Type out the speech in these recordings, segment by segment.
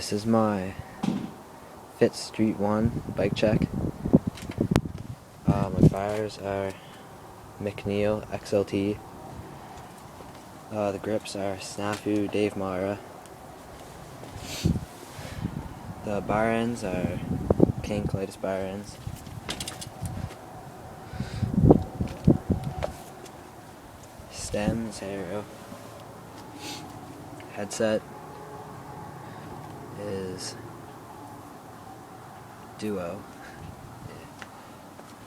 This is my Fit Street 1 bike check. My bars are macneil XLT. The grips are Snafu Dave Mara. The bar ends are King Colitis bar ends. Stems, Harrow. Headset is Duo.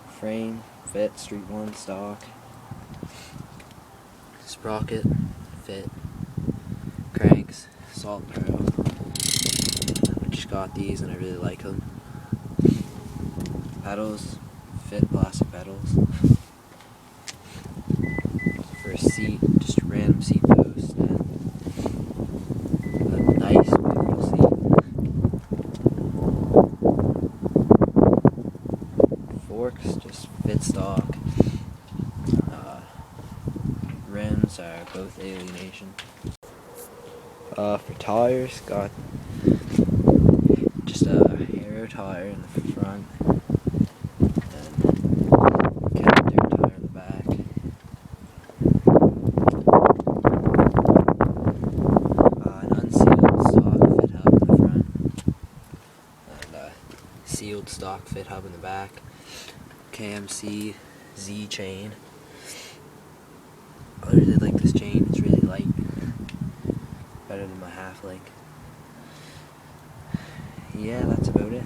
Frame, Fit Street 1 stock. Sprocket, Fit. Cranks, Salt Pro. I just got these and I really like them. Pedals, Fit plastic pedals. For a seat, just a random seat post and a nice beautiful seat. Forks, just Fit stock. Rims are both alienation. For tires, got just a Harrow tire in the front and Captain tire in the back. An unsealed stock fit hub in the front and a sealed stock fit hub in the back. KMC Z chain. I really like this chain, it's really light. Better than my half link. Yeah, that's about it.